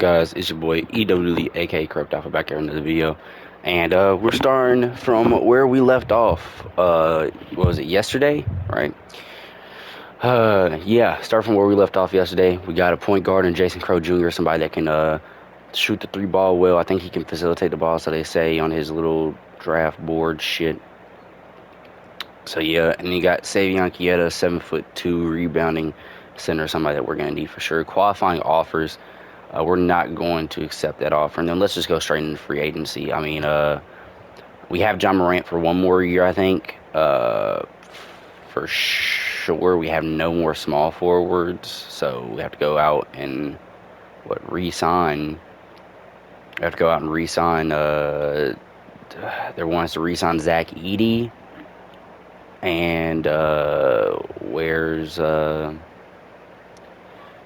Guys, it's your boy EWD, aka Corrupt Alpha, back here in the video, and we're starting from where we left off. What was it, yesterday? Right? Yeah, start from where we left off yesterday. We got a point guard in Jason Crow Jr., somebody that can shoot the three ball well. I think he can facilitate the ball, so they say on his little draft board shit. So yeah, and you got Savion Kieta, 7'2", rebounding center, somebody that we're gonna need for sure. Qualifying offers. We're not going to accept that offer. And then let's just go straight into free agency. I mean, we have John Morant for one more year, I think. For sure, we have no more small forwards, so we have to go out and re-sign. We have to go out and re-sign. They want us to re-sign Zach Edey, and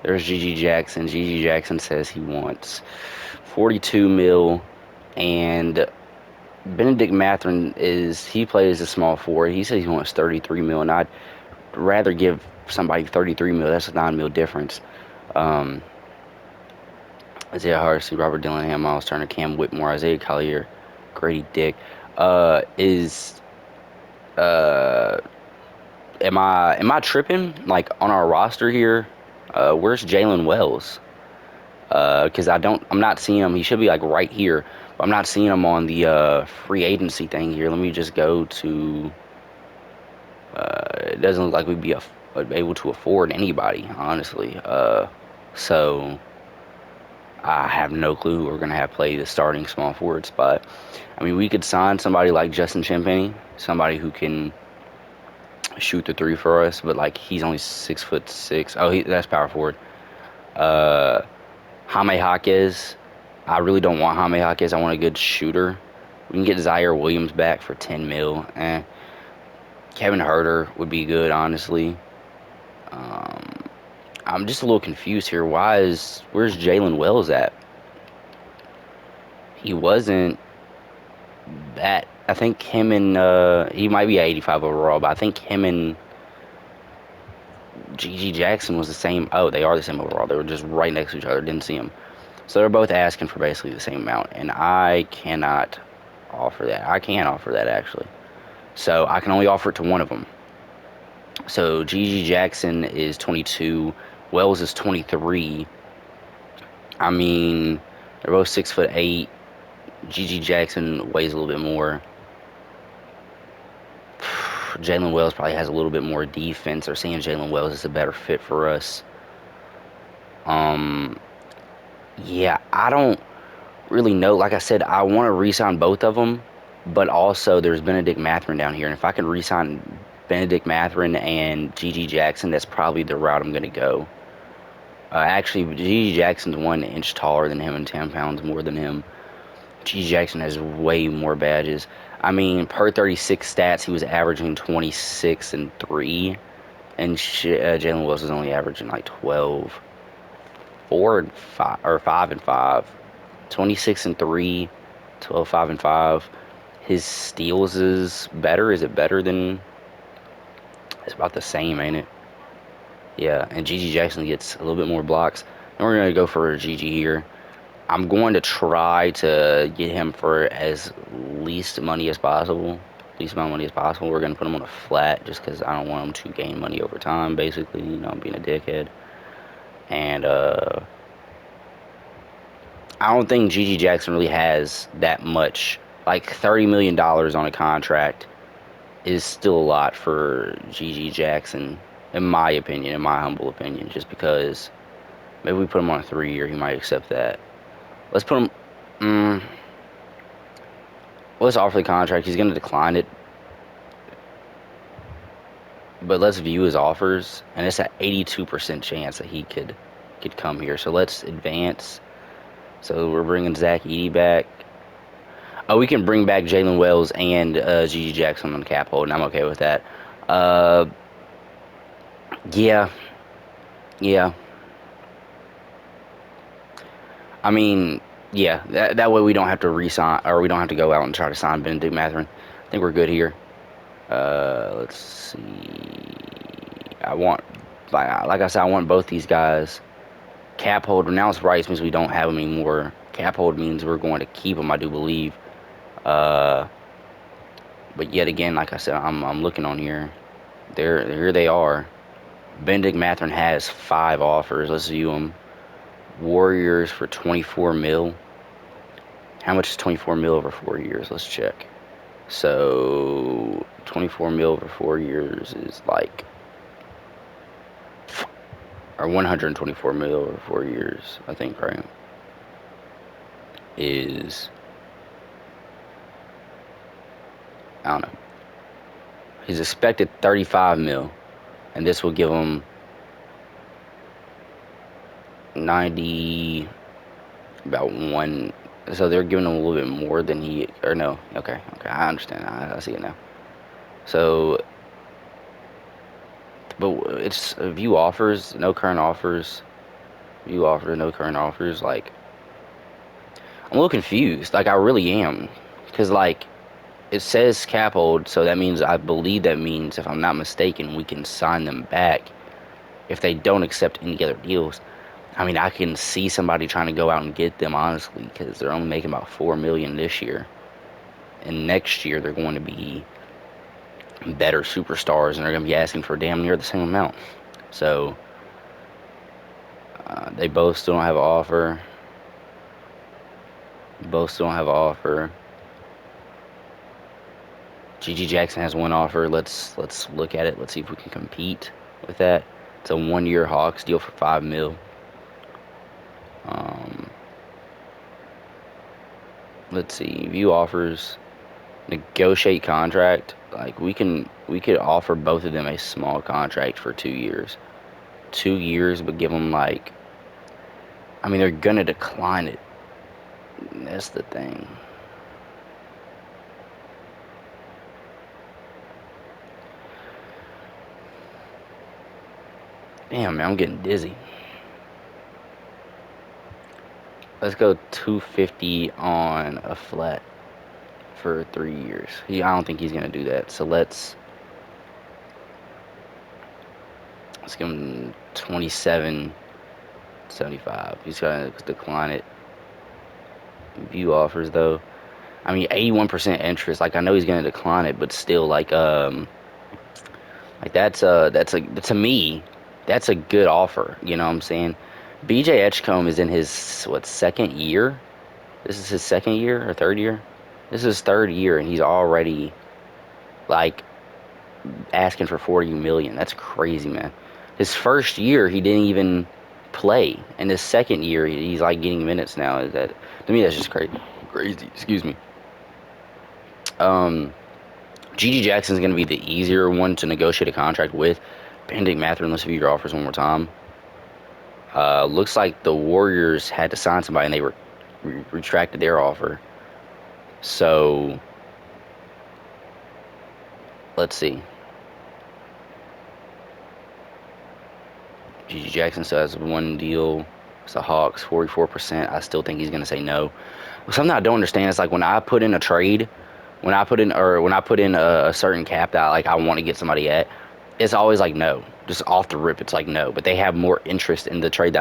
there's GG Jackson. GG Jackson says he wants 42 mil, and Benedict Mathurin he plays a small forward. He says he wants 33 mil, and I'd rather give somebody 33 mil. That's a 9 mil difference. Isaiah Harcy, Robert Dillingham, Miles Turner, Cam Whitmore, Isaiah Collier, Grady Dick. Is am I tripping? Like on our roster here, where's Jalen Wells? Because I'm not seeing him. He should be like right here, but I'm not seeing him on the free agency thing here. Let me just go to. It doesn't look like we'd be able to afford anybody, honestly. So I have no clue who we're gonna have play the starting small forward spot. I mean, we could sign somebody like Justin Champagnie, somebody who can shoot the three for us, but like he's only 6'6". Oh, that's power forward. Uh, Jaime Jaquez. I really don't want Jaime Jaquez. I want a good shooter. We can get Zaire Williams back for 10 mil. Kevin Huerter would be good, honestly. I'm just a little confused here. Where's Jalen Wells at? He wasn't that. I think him and he might be at 85 overall, but I think him and GG Jackson was the same. Oh, they are the same overall. They were just right next to each other. Didn't see them. So they're both asking for basically the same amount, and I cannot offer that. I can't offer that, actually. So I can only offer it to one of them. So GG Jackson is 22. Wells is 23. I mean, they're both 6'8". GG Jackson weighs a little bit more. Jalen Wells probably has a little bit more defense. They're saying Jalen Wells is a better fit for us. Yeah, I don't really know. Like I said, I want to re-sign both of them, but also there's Benedict Mathurin down here, and if I can re-sign Benedict Mathurin and GG Jackson, that's probably the route I'm going to go. Actually, GG Jackson's 1 inch taller than him and 10 pounds more than him. GG Jackson has way more badges. I mean, per 36 stats, he was averaging 26 and 3, and Jalen Wilson is only averaging like 12, 4 and 5, or 5 and 5. 26 and 3, 12, 5 and 5. His steals is better. Is it better than? It's about the same, ain't it? Yeah, and GG Jackson gets a little bit more blocks. And we're gonna go for GG here. I'm going to try to get him for as least money as possible. Least amount of money as possible. We're gonna put him on a flat just because I don't want him to gain money over time. Basically, I'm being a dickhead. And I don't think GG Jackson really has that much. Like $30 million on a contract is still a lot for GG Jackson, in my opinion, in my humble opinion. Just because maybe we put him on a 3-year, he might accept that. Let's put him. Let's offer the contract. He's gonna decline it, but let's view his offers, and it's an 82% chance that he could come here. So let's advance. So we're bringing Zach Edey back. Oh, we can bring back Jalen Wells and GG Jackson on the cap hold, and I'm okay with that. Yeah, yeah. I mean, yeah. That way we don't have to re-sign, or we don't have to go out and try to sign Benedict Mathurin. I think we're good here. Let's see. I want, like I said, I want both these guys. cap hold. Now it's rights means we don't have him anymore. Cap hold means we're going to keep him, I do believe. Uh, but yet again, like I said, I'm looking on here. Here they are. Benedict Mathurin has 5 offers. Let's view them. Warriors for 24 mil. How much is 24 mil over 4 years? Let's check. So 24 mil over 4 years is like, or 124 mil over 4 years, I think, right? Is, I don't know. He's expected 35 mil, and this will give him 90, about one. So they're giving him a little bit more than he, or no, okay, I understand. I see it now. So, but it's view offers, no current offers, view offers, no current offers. Like, I'm a little confused. Like, I really am, because like it says cap hold, so that means, I believe that means, if I'm not mistaken, we can sign them back if they don't accept any other deals. I mean, I can see somebody trying to go out and get them, honestly, because they're only making about 4 million this year, and next year they're going to be better superstars, and they're going to be asking for damn near the same amount. So they both still don't have an offer. Both still don't have an offer. GG Jackson has 1 offer. Let's look at it. Let's see if we can compete with that. It's a 1-year Hawks deal for 5 mil. Let's see. View offers. Negotiate contract. Like, we could offer both of them a small contract for 2 years. 2 years, but give them like, I mean, they're gonna decline it. That's the thing. Damn, man, I'm getting dizzy. Let's go 250 on a flat for 3 years. I don't think he's gonna do that. So let's give him 27.75. He's gonna decline it. View offers though. I mean, 81% interest. Like, I know he's gonna decline it, but still, like that's a to me, that's a good offer. You know what I'm saying? BJ Edgecombe is in his, what, 2nd year? This is his 2nd year or 3rd year? This is his 3rd year, and he's already like asking for 40 million. That's crazy, man. His 1st year he didn't even play, and his 2nd year he's like getting minutes now. Is that, to me, that's just crazy. Crazy. Excuse me. GG Jackson's going to be the easier one to negotiate a contract with. Benedict Mathurin, let's view your offers one more time. Looks like the Warriors had to sign somebody, and they retracted their offer. So let's see. GG Jackson still has 1 deal. It's the Hawks, 44%. I still think he's going to say no. Something I don't understand is, like, when I put in a trade, when I put in a certain cap that I want to get somebody at, it's always like no, just off the rip. It's like no, but they have more interest in the cap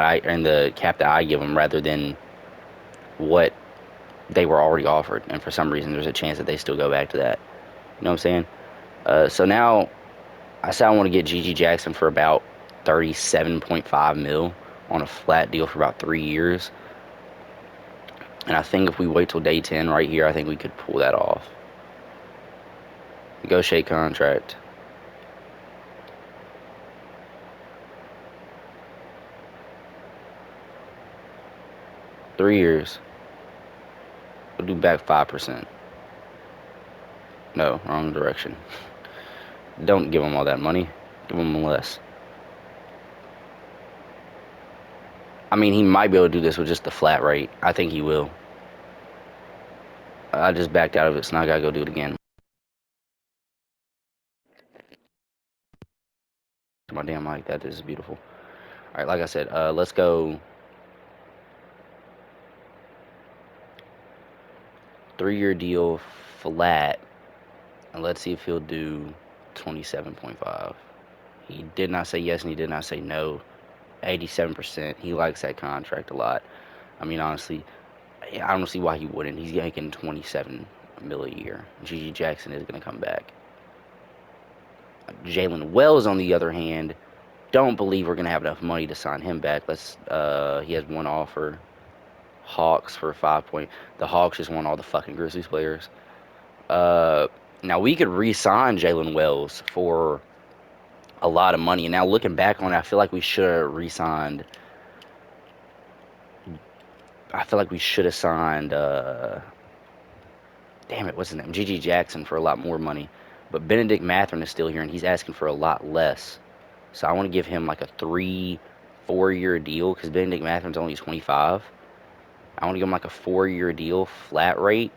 that I give them, rather than what they were already offered. And for some reason, there's a chance that they still go back to that. You know what I'm saying? So now I said I want to get GG Jackson for about 37.5 mil on a flat deal for about 3 years. And I think if we wait till day 10 right here, I think we could pull that off. Negotiate contract. Three years. We'll do back 5%. No, wrong direction. Don't give him all that money. Give him less. I mean, he might be able to do this with just the flat rate. I think he will. I just backed out of it, so now I gotta go do it again. My damn mic, that is beautiful. All right, like I said, let's go 3-year deal flat, and let's see if he'll do 27.5. He did not say yes, and he did not say no. 87%. He likes that contract a lot. I mean, honestly, I don't see why he wouldn't. He's making 27 mil a year. G.G. Jackson is going to come back. Jalen Wells, on the other hand, don't believe we're going to have enough money to sign him back. He has one offer. Hawks for 5 point. The Hawks just want all the fucking Grizzlies players. Uh, Now we could re-sign Jalen Wells for a lot of money. And now looking back on it, I feel like we should have re-signed. I feel like we should have signed. Damn it, what's his name? G.G. Jackson for a lot more money. But Benedict Mathurin is still here, and he's asking for a lot less. So I want to give him like a 3-4 year deal because Benedict Mathurin's only 25. I want to give him like a 4-year deal, flat rate.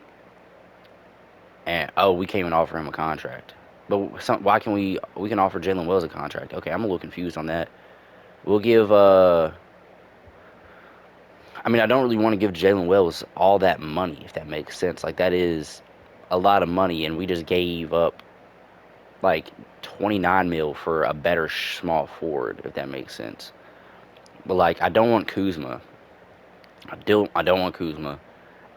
And oh, we can't even offer him a contract. But why can we can offer Jalen Wells a contract? Okay, I'm a little confused on that. We'll give I mean, I don't really want to give Jalen Wells all that money, if that makes sense. Like that is a lot of money, and we just gave up like 29 mil for a better small forward, if that makes sense. But like, I don't want Kuzma. I don't want Kuzma.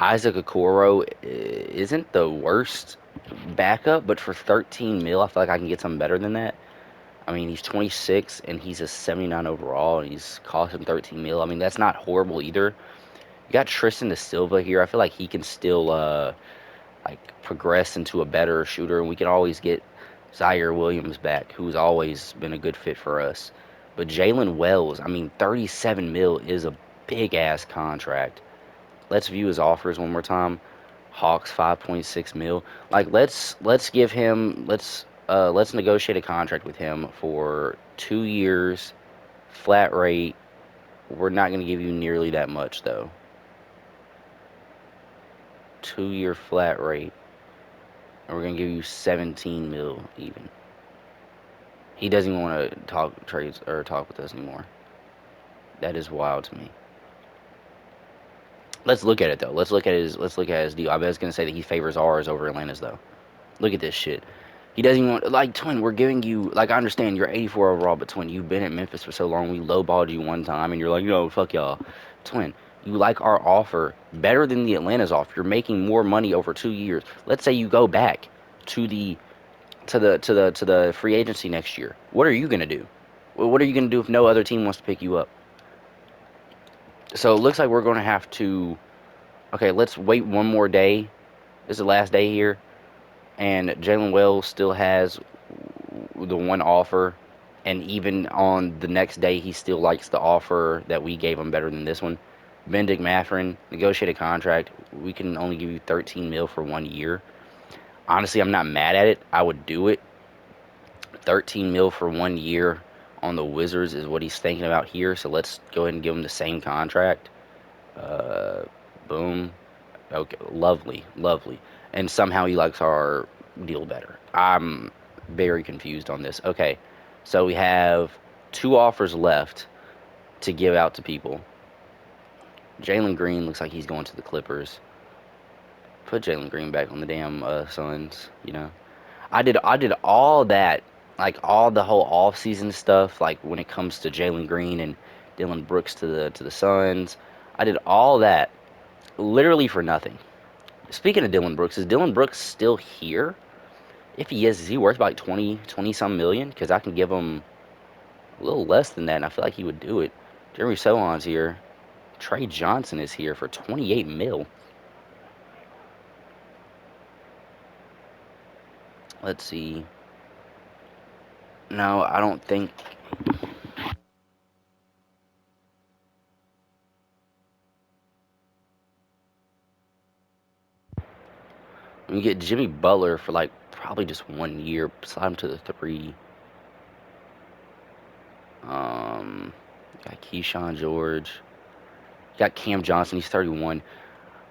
Isaac Okoro isn't the worst backup, but for 13 mil, I feel like I can get something better than that. I mean, he's 26 and he's a 79 overall, and he's costing 13 mil. I mean, that's not horrible either. You got Tristan da Silva here. I feel like he can still like progress into a better shooter, and we can always get Zaire Williams back, who's always been a good fit for us. But Jalen Wells, I mean, 37 mil is a big ass contract. Let's view his offers one more time. Hawks 5.6 mil. Like let's give him let's negotiate a contract with him for 2 years, flat rate. We're not going to give you nearly that much though. 2-year flat rate, and we're going to give you 17 mil even. He doesn't even want to talk trades or talk with us anymore. That is wild to me. Let's look at it though. Let's look at his deal. I bet it's going to say that he favors ours over Atlanta's though. Look at this shit. He doesn't even want, like, Twin, we're giving you, like, I understand you're 84 overall, but Twin, you've been at Memphis for so long. We lowballed you one time, and you're like, no, fuck y'all. Twin, you like our offer better than the Atlanta's offer. You're making more money over 2 years. Let's say you go back to the free agency next year. What are you gonna do? Well, what are you gonna do if no other team wants to pick you up? So it looks like we're gonna have to. Okay, let's wait one more day. This is the last day here, and Jalen Wells still has the one offer, and even on the next day, he still likes the offer that we gave him better than this one. Benedict Mathurin, negotiate a contract. We can only give you 13 mil for 1 year. Honestly, I'm not mad at it. I would do it. 13 mil for 1 year on the Wizards is what he's thinking about here. So let's go ahead and give him the same contract. Uh, Boom. Okay, lovely, lovely. And somehow he likes our deal better. I'm very confused on this. Okay, so we have 2 offers left to give out to people. Jalen Green looks like he's going to the Clippers. Put Jalen Green back on the damn Suns. I did all that, like all the whole off-season stuff, like when it comes to Jalen Green and Dylan Brooks to the Suns. I did all that literally for nothing. Speaking of Dylan Brooks, is Dylan Brooks still here? If he is he worth about like 20 some million? Because I can give him a little less than that, and I feel like he would do it. Jeremy Sohan's here. Trey Johnson is here for 28 mil. Let's see. No, I don't think. We get Jimmy Butler for like probably just 1 year. Slide him to the three. Um, got Keyshawn George. Got Cam Johnson. He's 31.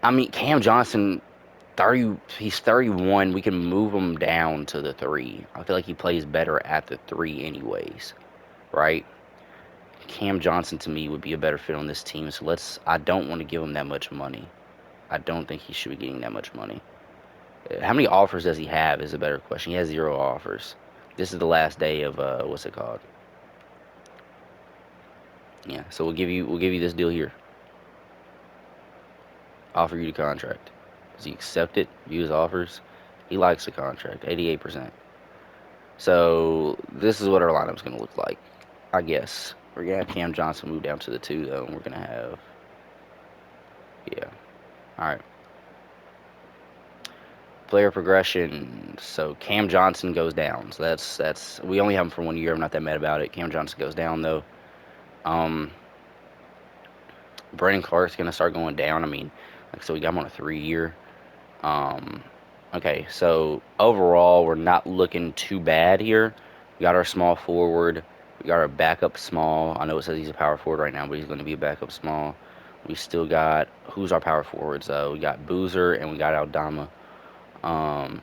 I mean, Cam Johnson, 30. He's 31. We can move him down to the three. I feel like he plays better at the three, anyways. Right? Cam Johnson to me would be a better fit on this team. So let's. I don't want to give him that much money. I don't think he should be getting that much money. How many offers does he have? Is a better question. He has 0 offers. This is the last day of what's it called? Yeah, so we'll give you this deal here. Offer you the contract. Does he accept it? View his offers. He likes the contract. 88%. So this is what our lineup's gonna look like. I guess we're gonna have Cam Johnson move down to the two though, and we're gonna have yeah. All right. Player progression. So Cam Johnson goes down. So that's we only have him for 1 year. I'm not that mad about it. Cam Johnson goes down though. Um, Brandon Clark's gonna start going down. I mean, like so we got him on a 3 year. Um, okay, so overall we're not looking too bad here. We got our small forward. We got our backup small. I know it says he's a power forward right now, but he's going to be a backup small. We still got who's our power forwards though? We got Boozer and we got Aldama. Um,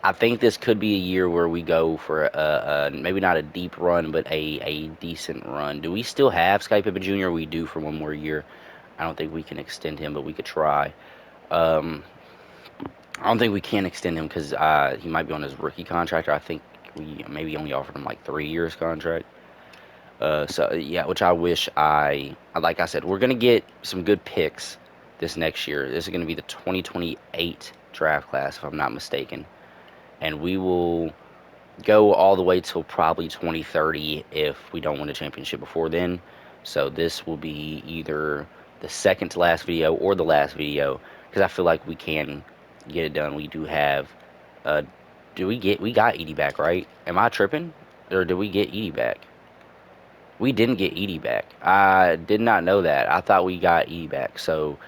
I think this could be a year where we go for a maybe not a deep run, but a decent run. Do we still have Sky Pippen Jr.? We do for 1 more year. I don't think we can extend him, but we could try. Um, I don't think we can extend him because he might be on his rookie contract. Or I think we maybe only offered him like 3 years contract. So yeah, which I wish like I said, we're gonna get some good picks this next year. This is gonna be the 2028 draft class, if I'm not mistaken, and we will go all the way till probably 2030 if we don't win a championship before then. So this will be either the second to last video or the last video because I feel like we can get it done. We do have uh we got Edie back, right? Am I tripping? Or did we get Edie back? We didn't get Edie back. I did not know that. I thought we got Edie back. So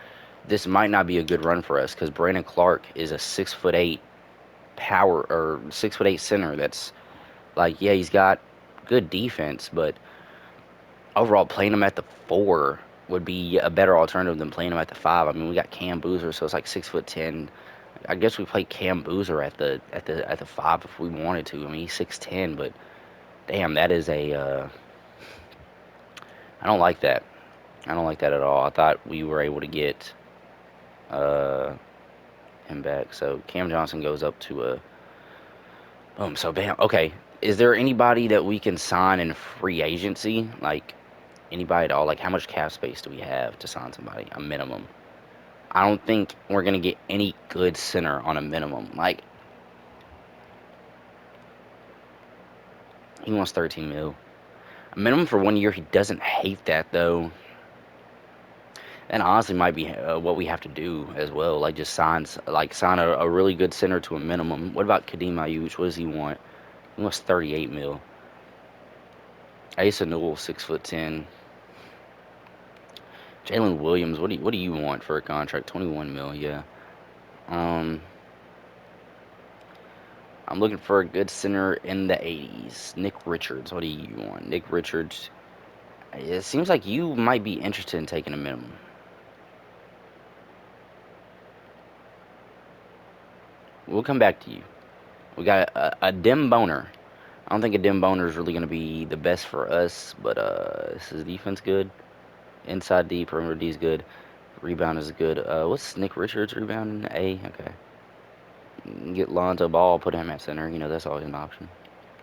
this might not be a good run for us because Brandon Clark is a 6'8" power or 6'8" center that's like, yeah, he's got good defense, but overall, playing him at the four would be a better alternative than playing him at the five. I mean, we got Cam Boozer, so it's like 6'10". I guess we play Cam Boozer at the five if we wanted to. I mean, he's 6'10", but damn, that is a I don't like that. I don't like that at all. I thought we were able to get uh him back. So Cam Johnson goes up to a boom. So bam. Okay, is there anybody that we can sign in free agency? Like anybody at all? Like, how much cap space do we have to sign somebody? A minimum. I don't think we're gonna get any good center on a minimum. Like, he wants 13 mil. A minimum for 1 year. He doesn't hate that though. And honestly, might be what we have to do as well. Like, just sign a really good center to a minimum. What about Kadeem Ayuch? What does he want? He wants 38 mil. Asa Newell, 6'10". Jalen Williams. What do you want for a contract? 21 mil. Yeah. Um. I'm looking for a good center in the 80s. Nick Richards. What do you want? Nick Richards. It seems like you might be interested in taking a minimum. We'll come back to you. We got a dim boner. I don't think a dim boner is really going to be the best for us, but this is defense good. Inside D, perimeter D is good. Rebound is good. What's Nick Richards rebounding? A. Okay. Get Lonzo Ball, put him at center. That's always an option.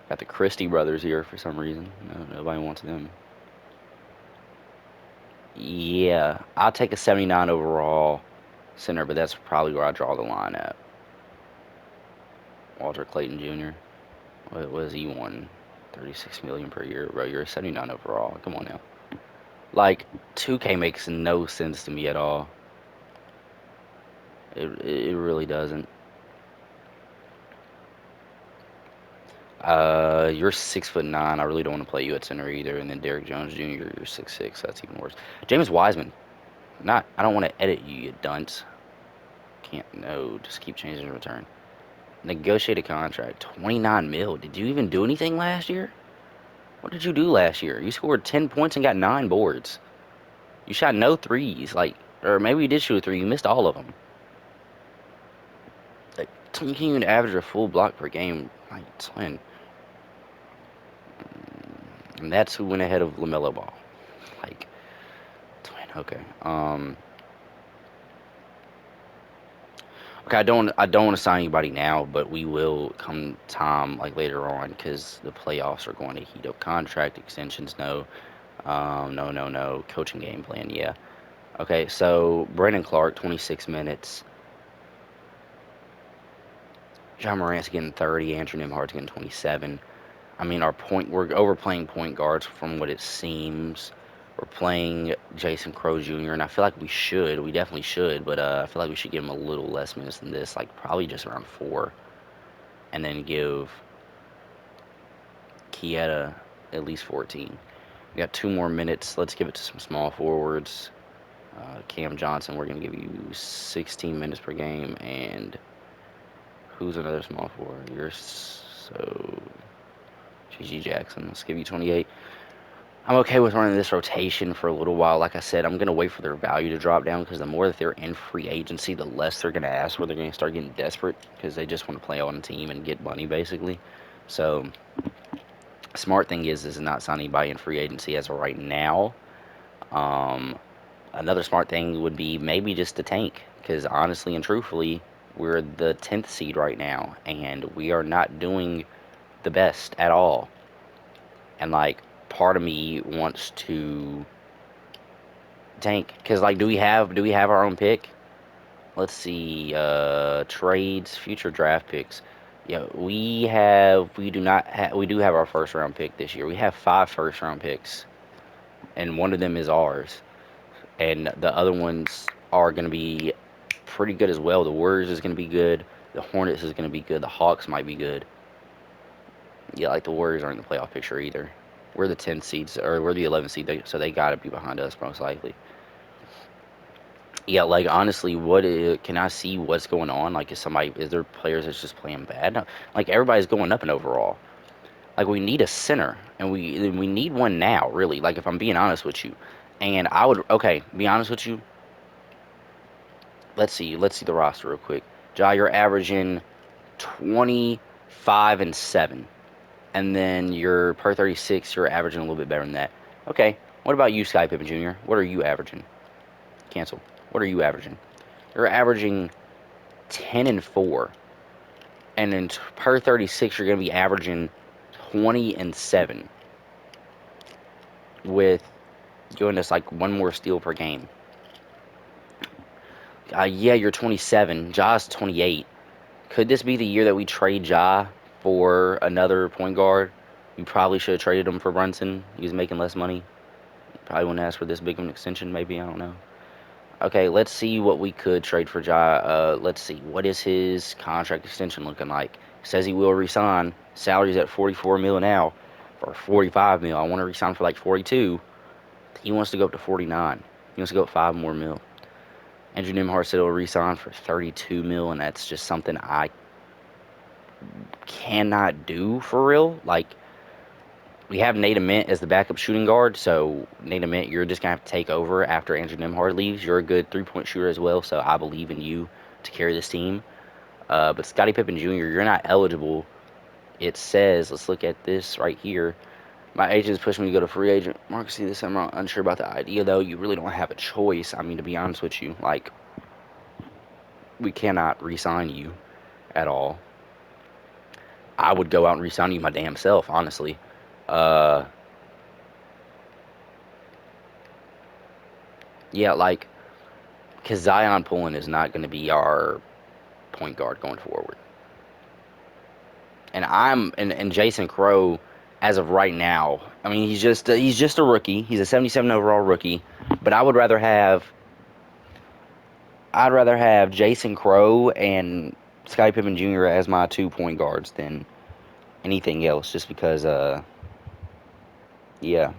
Got the Christie brothers here for some reason. No, nobody wants them. Yeah, I'll take a 79 overall center, but that's probably where I draw the line at. Walter Clayton Jr. What was he won? 36 million per year, bro. You're a 79 overall. Come on now. Like 2K makes no sense to me at all. It really doesn't. You're 6'9". I really don't want to play you at center either. And then Derrick Jones Jr. You're 6'6". That's even worse. James Wiseman. Not. I don't want to edit you, you dunce. Can't. No. Just keep changing the return. Negotiate a contract. 29 mil. Did you even do anything last year? What did you do last year? You scored 10 points and got 9 boards. You shot no threes. Like, or maybe you did shoot a three. You missed all of them. Like, you can't even average a full block per game. Like, twin. And that's who went ahead of LaMelo Ball. Like, twin. Okay. Okay, I don't want to sign anybody now, but we will come time like later on because the playoffs are going to heat up contract extensions. No, No. Coaching game plan, yeah. Okay, so Brandon Clark, 26 minutes. John Morant's getting 30. Andrew Nembhard's getting 27. I mean, we're overplaying point guards from what it seems. We're playing Jason Crow Jr., and I feel like we definitely should, but I feel like we should give him a little less minutes than this, like probably just around 4, and then give Kieta at least 14. We got 2 more minutes. Let's give it to some small forwards. Cam Johnson, we're going to give you 16 minutes per game, and who's another small forward? GG Jackson. Let's give you 28. I'm okay with running this rotation for a little while. Like I said, I'm going to wait for their value to drop down because the more that they're in free agency, the less they're going to ask, where they're going to start getting desperate because they just want to play on a team and get money, basically. So, smart thing is not signing anybody in free agency as of right now. Um, Another smart thing would be maybe just to tank because honestly and truthfully, we're the 10th seed right now and we are not doing the best at all. And like, part of me wants to tank because like, do we have our own pick? Let's see, trades, future draft picks. Yeah, we do have our first round pick this year. We have 5 first round picks, and one of them is ours, and the other ones are going to be pretty good as well. The Warriors is going to be good. The Hornets is going to be good. The Hawks might be good. Yeah, like the Warriors aren't in the playoff picture either. We're the 10 seeds, or we're the 11 seed, so they got to be behind us most likely. Yeah, like honestly, can I see what's going on? Like, is there players that's just playing bad? No, like everybody's going up in overall. Like we need a center, and we need one now, really. Like if I'm being honest with you, and I would okay, be honest with you. Let's see the roster real quick. Ja, you're averaging 25 and 7, and then you're per 36, you're averaging a little bit better than that. Okay, what about you, Sky Pippen Jr.? What are you averaging? Cancel. What are you averaging? You're averaging 10 and 4. And then per 36, you're going to be averaging 20 and 7 with giving us like one more steal per game. Yeah, you're 27. Ja's 28. Could this be the year that we trade Ja for another point guard? We probably should have traded him for Brunson. He was making less money. Probably wouldn't ask for this big of an extension, maybe. I don't know. Okay, let's see what we could trade for Ja. Let's see. What is his contract extension looking like? Says he will resign. Salary's at 44 mil now, or 45 mil. I want to resign for like 42. He wants to go up to 49. He wants to go up 5 more mil. Andrew Nembhard said he'll resign for 32 mil, and that's just something I cannot do for real. Like, we have Nate Ament as the backup shooting guard, so Nate Ament, you're just gonna have to take over after Andrew Nembhard leaves. You're a good 3-point shooter as well, so I believe in you to carry this team. But Scottie Pippen Jr., you're not eligible. It says, let's look at this right here. My agent's pushing me to go to free agent. Mark, see this? I'm unsure about the idea though. You really don't have a choice. I mean, to be honest with you, like we cannot re-sign you at all. I would go out and re-sign you my damn self, honestly. Uh, yeah, like because Zion Pullen is not going to be our point guard going forward. And Jason Crow, as of right now, I mean he's just a rookie. He's a 77 overall rookie, but I'd rather have Jason Crow and Scottie Pippen Jr. as my 2 point guards than anything else, just because yeah.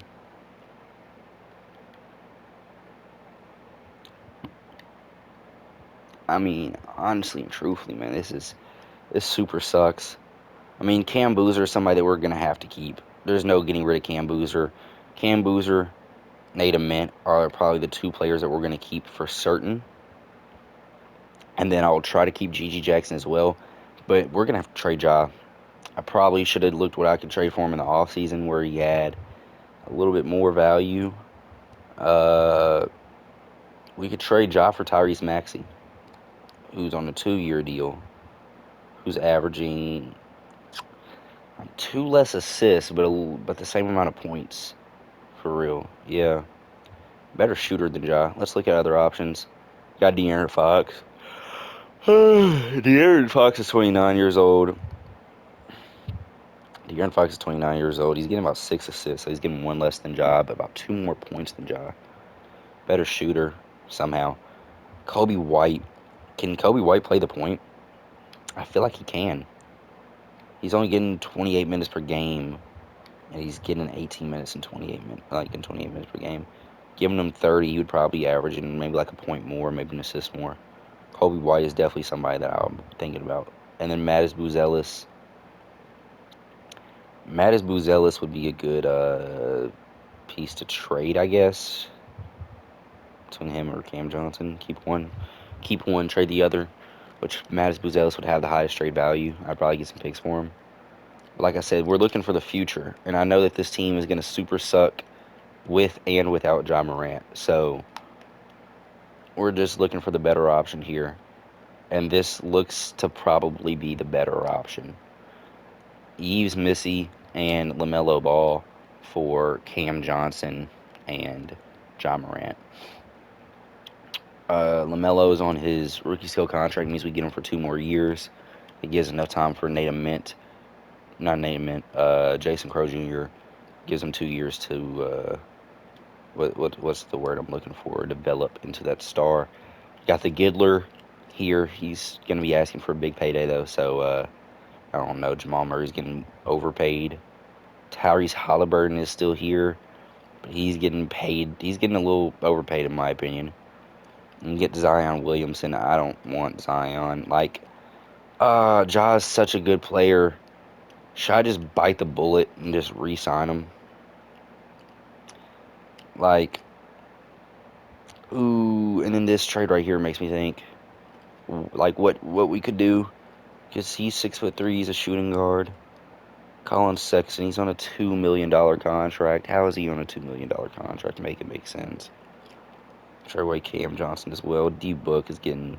I mean, honestly and truthfully, man, this super sucks. I mean, Cam Boozer is somebody that we're gonna have to keep. There's no getting rid of Cam Boozer. Cam Boozer, Nate Mint are probably the 2 players that we're gonna keep for certain. And then I'll try to keep GG Jackson as well. But we're gonna have to trade Ja. I probably should have looked what I could trade for him in the offseason where he had a little bit more value. Uh, we could trade Ja for Tyrese Maxey, who's on a 2-year deal, who's averaging 2 less assists, but the same amount of points for real. Yeah, better shooter than Ja. Let's look at other options. Got De'Aaron Fox. De'Aaron Fox is 29 years old. De'Aaron Fox is 29 years old. He's getting about 6 assists, so he's getting one less than Ja, but about 2 more points than Ja. Better shooter somehow. Kobe White. Can Kobe White play the point? I feel like he can. He's only getting 28 minutes per game, and he's getting 18 minutes in 28 minutes, like in 28 minutes per game. Giving him 30, he would probably be averaging maybe like a point more, maybe an assist more. Kobe White is definitely somebody that I'm thinking about. And then Mattis Buzelis. Mattis Buzelis would be a good piece to trade, I guess, between him or Cam Johnson. Keep one, trade the other. Which Mattis Buzelis would have the highest trade value. I'd probably get some picks for him. But like I said, we're looking for the future, and I know that this team is going to super suck with and without Ja Morant. So we're just looking for the better option here, and this looks to probably be the better option. Yves Missy and LaMelo Ball for Cam Johnson and Ja Morant. LaMelo is on his rookie skill contract, means we get him for 2 more years. It gives enough time for Jason Crow Jr. Gives him 2 years to what's the word I'm looking for? Develop into that star. Got the Giddler here. He's gonna be asking for a big payday though, so I don't know. Jamal Murray's getting overpaid. Tyrese Halliburton is still here, but he's getting paid. He's getting a little overpaid in my opinion. And get Zion Williamson. I don't want Zion. Like, Ja's such a good player. Should I just bite the bullet and just re-sign him? Like, ooh, and then this trade right here makes me think, like, what we could do. Because he's 6'3", he's a shooting guard. Colin Sexton, he's on a $2 million contract. How is he on a $2 million contract to make it make sense? Trade away Cam Johnson as well. D Book is getting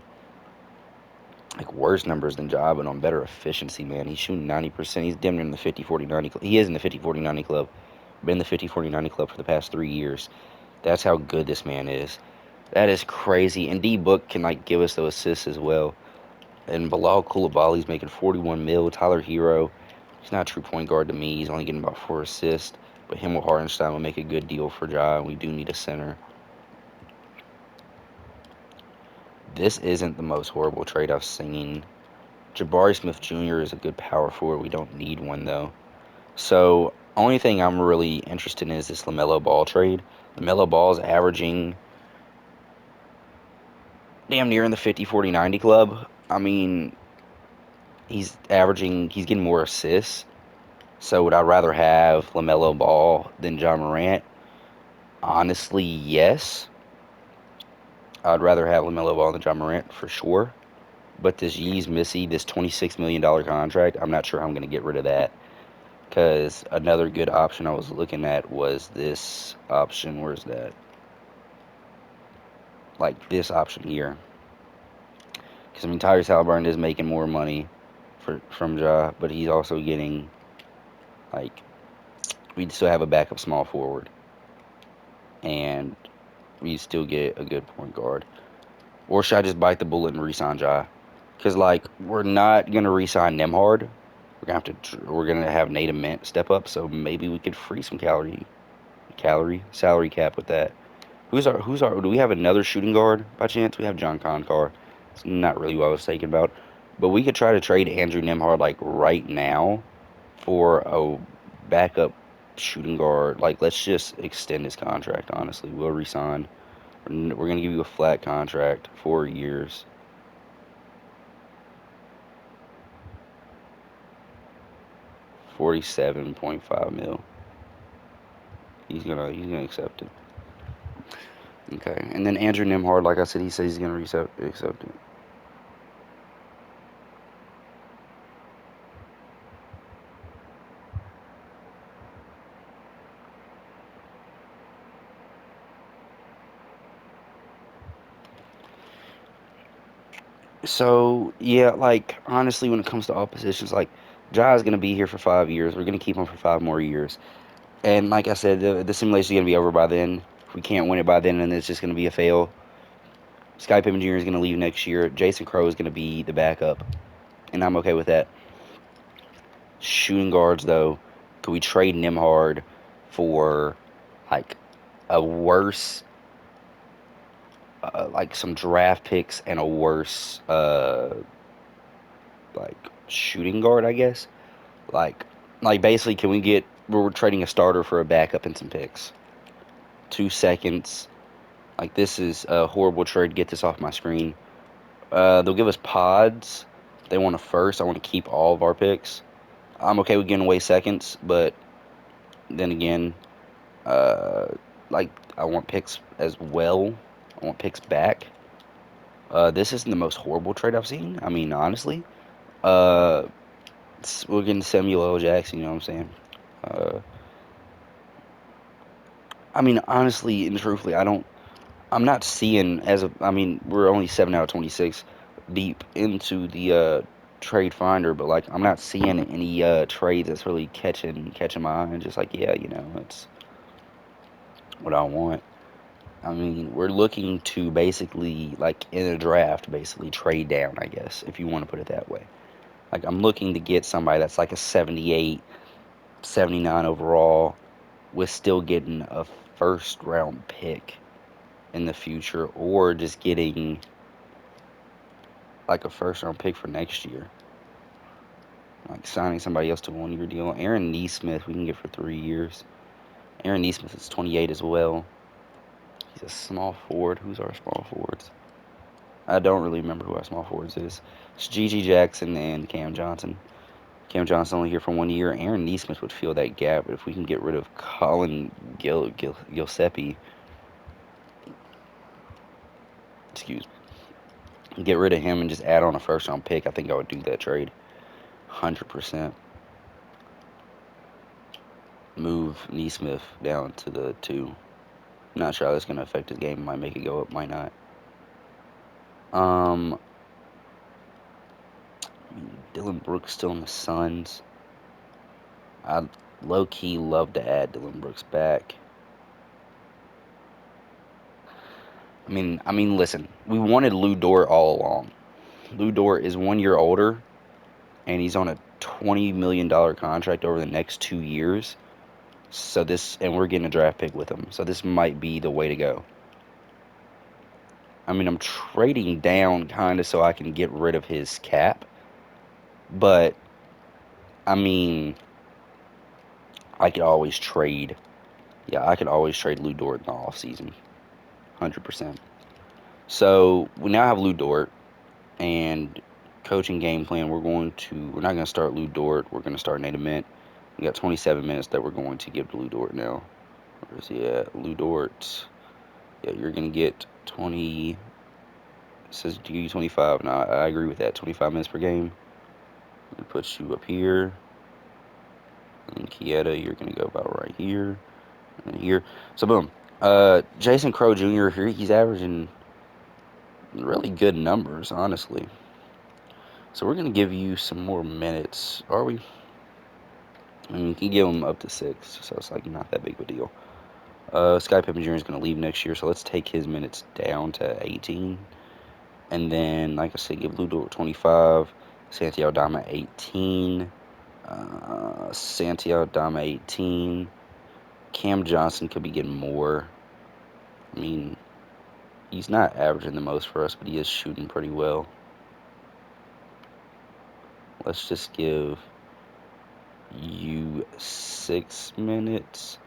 like worse numbers than Ja, but on better efficiency, man. He's shooting 90%. He's damn near in the 50-40-90 club. He is in the 50-40-90 club. Been in the 50-40-90 club for the past 3 years. That's how good this man is. That is crazy. And D Book can like give us those assists as well. And Bilal Coulibaly's making 41 mil. Tyler Hero, he's not a true point guard to me. He's only getting about 4 assists. But him with Hartenstein will make a good deal for Ja. We do need a center. This isn't the most horrible trade I've seen. Jabari Smith Jr. is a good power forward. We don't need one though. So only thing I'm really interested in is this LaMelo Ball trade. LaMelo Ball is averaging damn near in the 50-40-90 club. I mean, he's getting more assists. So would I rather have LaMelo Ball than Ja Morant? Honestly, yes. I'd rather have LaMelo Ball than Ja Morant for sure. But this Yeezy Missy, this $26 million contract, I'm not sure I'm going to get rid of that. Because another good option I was looking at was this option. Where's that? Like this option here. Because I mean, Tyrese Halliburton is making more money from Ja, but he's also getting like we still have a backup small forward, and we still get a good point guard. Or should I just bite the bullet and re-sign Ja? Because like we're not gonna re-sign Nemhard. We're gonna have Nate Ament step up, so maybe we could free some salary cap with that. Do we have another shooting guard by chance? We have John Concar. It's not really what I was thinking about. But we could try to trade Andrew Nemhard like right now for a backup shooting guard. Like let's just extend his contract, honestly. We'll resign. We're gonna give you a flat contract, 4 years. 47.5 mil. He's gonna accept it. Okay. And then Andrew Nemhard, like I said, he says he's gonna accept it. So yeah, like honestly, when it comes to all positions, like Ja is gonna be here for 5 years. We're gonna keep him for 5 more years. And like I said, the simulation is going to be over by then. If we can't win it by then, then it's just going to be a fail. Sky Pippen Jr. is going to leave next year. Jason Crow is going to be the backup, and I'm okay with that. Shooting guards, though, could we trade Nimhard for like a worse, like some draft picks and a worse, like shooting guard, I guess. Like, like basically, can we get? We're trading a starter for a backup and some picks. 2 seconds. Like this is a horrible trade. Get this off my screen. They'll give us pods. They want a first. I want to keep all of our picks. I'm okay with giving away seconds, but then again, uh, like I want picks as well. I want picks back. This isn't the most horrible trade I've seen. I mean, honestly, uh, we're getting Samuel L. Jackson. You know what I'm saying? Uh, I mean, honestly and truthfully, I don't. I'm not seeing as of. I mean, we're only 7 out of 26 deep into the trade finder, but like I'm not seeing any trades that's really catching my eye. And just like, yeah, it's what I want. I mean, we're looking to basically like in a draft, basically trade down, I guess, if you want to put it that way. Like I'm looking to get somebody that's like a 78, 79 overall, with still getting a first round pick in the future, or just getting like a first round pick for next year. Like signing somebody else to a 1 year deal. Aaron Neesmith we can get for 3 years. Aaron Neesmith is 28 as well. He's a small forward. Who's our small forwards? I don't really remember who our small forwards is. It's Gigi Jackson and Cam Johnson. Cam Johnson only here for 1 year. Aaron Neesmith would fill that gap, but if we can get rid of Colin Gilseppe, excuse me, get rid of him and just add on a first round pick, I think I would do that trade. 100%. Move Neesmith down to the 2. Not sure how that's going to affect his game. Might make it go up, might not. Um, Dylan Brooks still in the Suns. I low key love to add Dylan Brooks back. Listen, we wanted Lou Dort all along. Lou Dort is 1 year older, and he's on a $20 million contract over the next 2 years. And we're getting a draft pick with him. So this might be the way to go. I mean, I'm trading down kind of so I can get rid of his cap, but I mean, I could always trade. Yeah, I could always trade Lou Dort in the off season, 100%. So we now have Lou Dort and coaching game plan. We're not going to start Lou Dort. We're going to start Nate Ament. We got 27 minutes that we're going to give to Lou Dort now. Where is he at? Lou Dort. Yeah, you're going to get 20. It says to give you 25. Now, I agree with that. 25 minutes per game. It puts you up here. And Kieta, you're going to go about right here. And here. So, boom. Jason Crow Jr. here, he's averaging really good numbers, honestly. So we're gonna give you some more minutes. Are we? I mean, you can give him up to 6, so it's like not that big of a deal. Sky Pippen Jr. is gonna leave next year, so let's take his minutes down to 18, and then, like I said, give Lou Dort 25, Santiago Dama 18, Santiago Dama 18. Cam Johnson could be getting more. I mean, he's not averaging the most for us, but he is shooting pretty well. Let's just give you 6 minutes.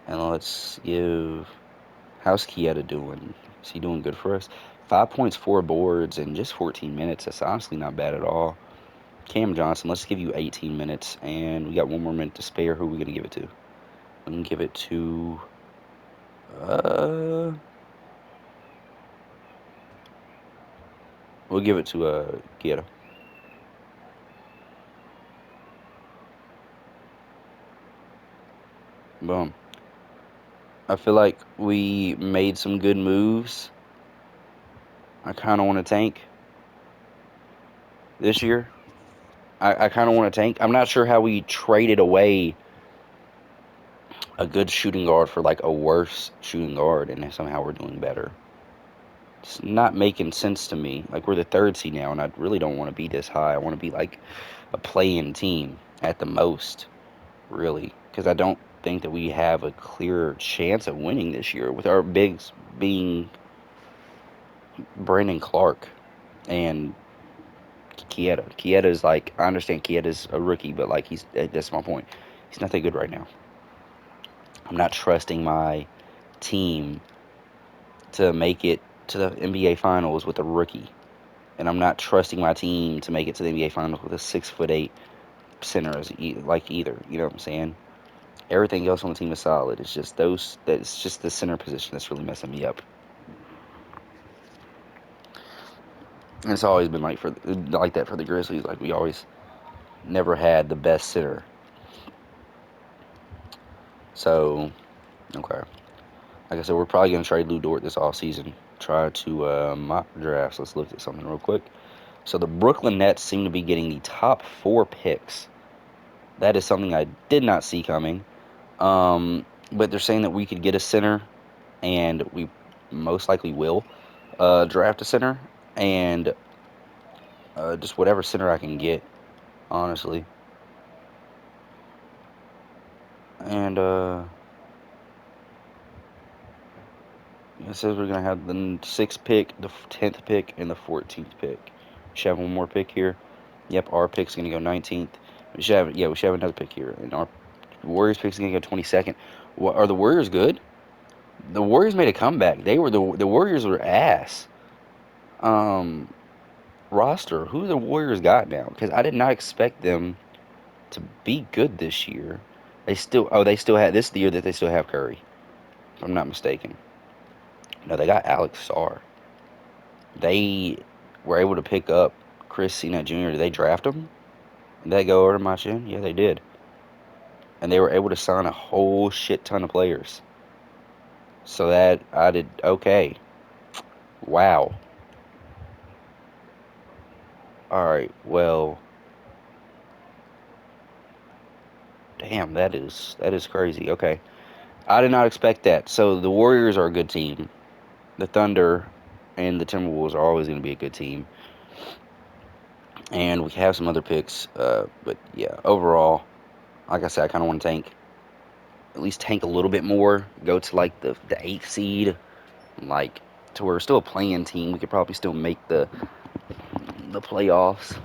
And let's give. How's Kieta doing? Is he doing good for us? 5 points, 4 boards, in just 14 minutes. That's honestly not bad at all. Cam Johnson, let's give you 18 minutes. And we got 1 more minute to spare. Who are we going to give it to? We can give it to. Uh, we'll give it to Kieta. Boom. I feel like we made some good moves. I kind of want to tank this year. I kind of want to tank. I'm not sure how we traded away a good shooting guard for like a worse shooting guard, and somehow we're doing better. It's not making sense to me. Like we're the third seed now, and I really don't want to be this high. I want to be like a play-in team at the most, really, because I don't think that we have a clear chance of winning this year with our bigs being Brandon Clark and Kieta. Kieta is like, I understand Kieta's a rookie, but like that's my point. He's not that good right now. I'm not trusting my team to make it to the NBA Finals with a rookie, and I'm not trusting my team to make it to the NBA Finals with a 6'8" center like either. You know what I'm saying? Everything else on the team is solid. It's just those. That's just the center position that's really messing me up. And it's always been like that for the Grizzlies. Like we always never had the best center. So okay, like I said, we're probably gonna trade Lou Dort this off season. Try to mock drafts. Let's look at something real quick. So the Brooklyn Nets seem to be getting the top 4 picks. That is something I did not see coming. But they're saying that we could get a center, and we most likely will draft a center, and just whatever center I can get, honestly. And it says we're gonna have the 6th pick, the 10th pick, and the 14th pick. We should have one more pick here. Yep, our pick's gonna go 19th. We should have another pick here, and our Warriors pick's gonna go 22nd. What, are the Warriors good? The Warriors made a comeback. The Warriors were ass. Um, roster. Who the Warriors got now? Because I did not expect them to be good this year. They still had this is the year that they still have Curry, if I'm not mistaken. No, they got Alex Sarr. They were able to pick up Chris Cena Jr. Did they draft him? Did they go over to my chin? Yeah, they did. And they were able to sign a whole shit ton of players. So that I did okay. Wow. All right. Well, damn, that is crazy. Okay. I did not expect that. So the Warriors are a good team. The Thunder and the Timberwolves are always going to be a good team. And we have some other picks, but yeah, overall, like I said, I kind of want to at least tank a little bit more, go to like the 8th seed, like to where we're still a playing team. We could probably still make the playoffs.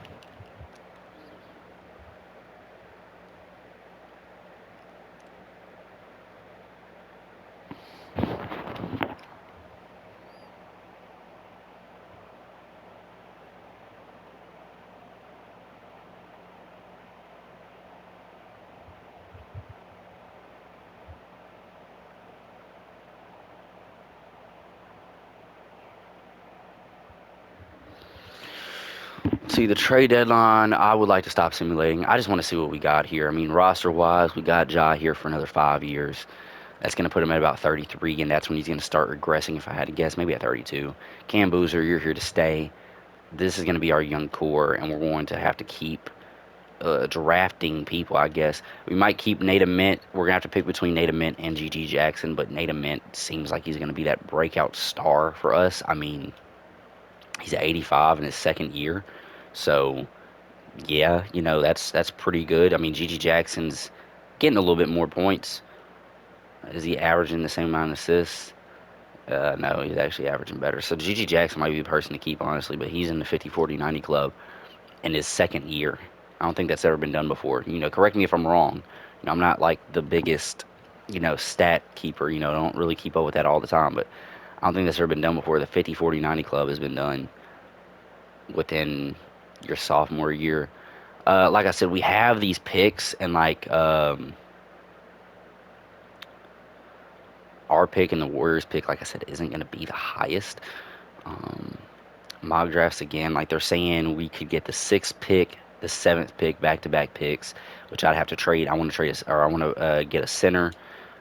See, the trade deadline, I would like to stop simulating. I just want to see what we got here. I mean, roster wise, we got Ja here for another 5 years. That's going to put him at about 33, and that's when he's going to start regressing, if I had to guess, maybe at 32. Cam Boozer, you're here to stay. This is going to be our young core, and we're going to have to keep drafting people, I guess. We might keep Nate Mint. We're going to have to pick between Nate Mint and G.G. Jackson, but Nate Mint seems like he's going to be that breakout star for us. I mean, he's at 85 in his second year. So, yeah, that's pretty good. I mean, G.G. Jackson's getting a little bit more points. Is he averaging the same amount of assists? No, he's actually averaging better. So G.G. Jackson might be the person to keep, honestly, but he's in the 50, 40, 90 club in his second year. I don't think that's ever been done before. Correct me if I'm wrong. I'm not like the biggest, stat keeper. I don't really keep up with that all the time, but I don't think that's ever been done before. The 50, 40, 90 club has been done within your sophomore year. Like I said, we have these picks, and like our pick and the Warriors pick, like I said, isn't going to be the highest. Um, Mock drafts again, like they're saying we could get the 6th pick, the 7th pick, back to back picks, which I'd have to trade. I want to trade, or I want to get a center,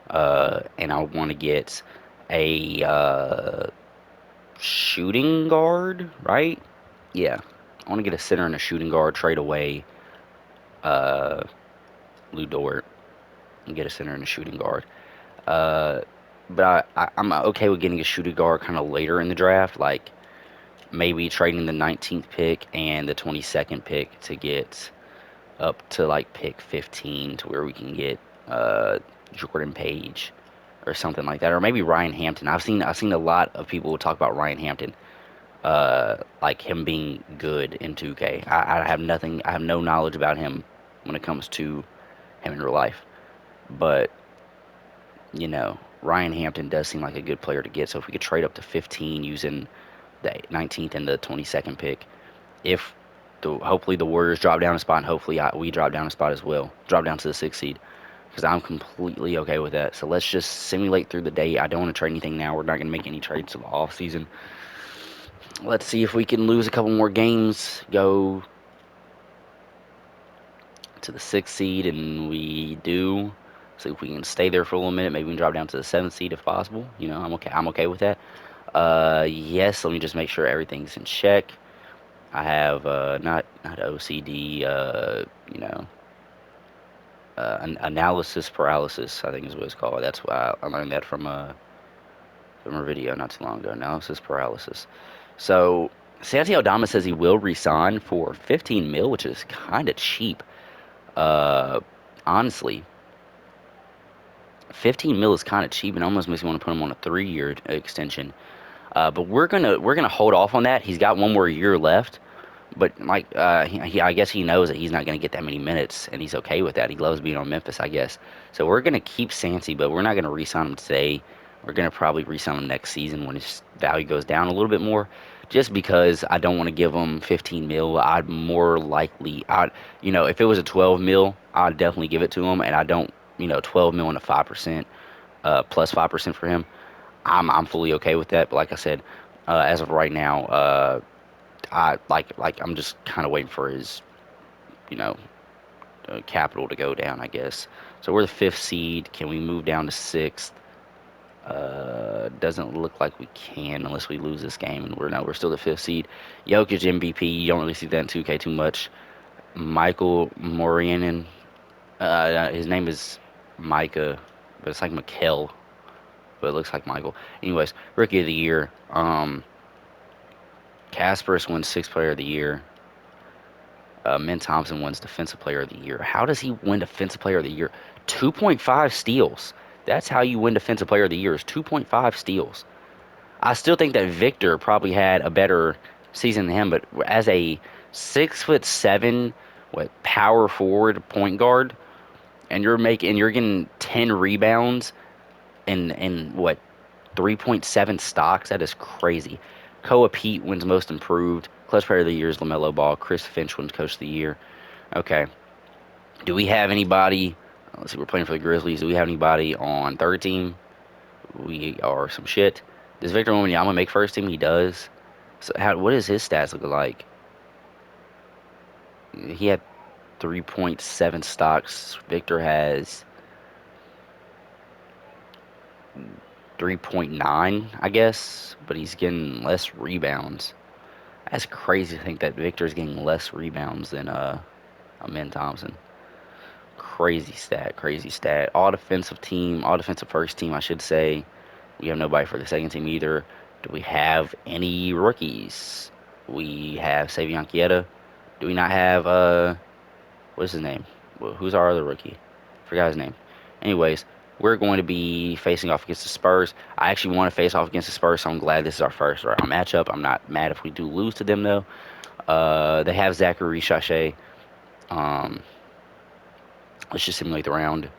and I want to get a shooting guard, right? Yeah, I want to get a center and a shooting guard, trade away uh, Lou Dort. and get a center and a shooting guard. Uh, but I'm okay with getting a shooting guard kind of later in the draft, like maybe trading the 19th pick and the 22nd pick to get up to like pick 15 to where we can get uh, Jordan Page or something like that, or maybe Ryan Hampton. I've seen a lot of people talk about Ryan Hampton, like him being good in 2K. I have nothing, I have no knowledge about him when it comes to him in real life, but Ryan Hampton does seem like a good player to get. So if we could trade up to 15 using the 19th and the 22nd pick, if hopefully the Warriors drop down a spot, and hopefully we drop down a spot as well, drop down to the sixth seed, because I'm completely okay with that. So let's just simulate through the day. I don't want to trade anything now. We're not going to make any trades till the off season. Let's see if we can lose a couple more games, go to the sixth seed, and we do. See if we can stay there for a little minute. Maybe we can drop down to the seventh seed if possible. I'm okay. I'm okay with that. Yes. Let me just make sure everything's in check. I have not OCD. Analysis paralysis. I think is what it's called. That's why I learned that from a video not too long ago. Analysis paralysis. So Santi Aldama says he will resign for 15 mil, which is kind of cheap. Uh, Honestly, 15 mil is kind of cheap, and almost makes me want to put him on a 3-year extension. But we're gonna hold off on that. He's got one more year left. But like, I guess he knows that he's not going to get that many minutes, and he's okay with that. He loves being on Memphis, I guess. So we're going to keep Sansi, but we're not going to re-sign him today. We're going to probably re-sign him next season when his value goes down a little bit more. Just because I don't want to give him 15 mil, I'd more likely, if it was a 12 mil, I'd definitely give it to him. And I don't, 12 mil and a 5%, plus 5% for him. I'm fully okay with that. But like I said, as of right now, I like I'm just kind of waiting for his you know capital to go down, I guess. So we're the fifth seed. Can we move down to sixth? Doesn't look like we can unless we lose this game, and we're still the fifth seed. Jokic MVP. You don't really see that in 2K too much. Michael Morianen. His name is Micah, but it's like Mikel, but it looks like Michael. Anyways, Rookie of the Year. Kasparis wins Sixth Player of the Year. Min Thompson wins Defensive Player of the Year. How does he win Defensive Player of the Year? 2.5 steals. That's how you win Defensive Player of the Year is 2.5 steals. I still think that Victor probably had a better season than him, but as a 6'7", power forward point guard, and you're getting 10 rebounds and 3.7 stocks. That is crazy. Koa Pete wins Most Improved. Clutch Player of the Year is LaMelo Ball. Chris Finch wins Coach of the Year. Okay. Do we have anybody? Let's see. We're playing for the Grizzlies. Do we have anybody on third team? We are some shit. Does Victor Wembanyama make first team? He does. So what does his stats look like? He had 3.7 stocks. Victor has 3.9, I guess, but he's getting less rebounds. That's crazy to think that Victor's getting less rebounds than Amin Thompson. Crazy stat, crazy stat. All defensive first team, I should say. We have nobody for the second team either. Do we have any rookies? We have Savion Kieta. Do we not have what's his name? Who's our other rookie? Forgot his name. Anyways, we're going to be facing off against the Spurs. I actually want to face off against the Spurs, so I'm glad this is our first round matchup. I'm not mad if we do lose to them though. They have Zachary Shashay. Um, let's just simulate the round.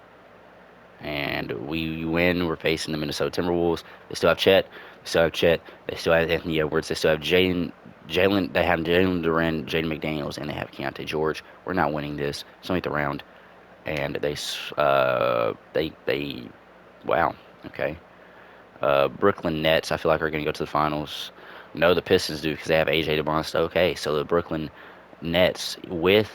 And we win. We're facing the Minnesota Timberwolves. They still have Chet. They still have Chet. They still have Anthony Edwards. They still have Jalen. They have Jalen Duren, Jaden McDaniels, and they have Keontae George. We're not winning this. It's only the round. And they wow, okay. Brooklyn Nets, I feel like are going to go to the finals. No, the Pistons do because they have AJ DeBonsta. Okay, so the Brooklyn Nets with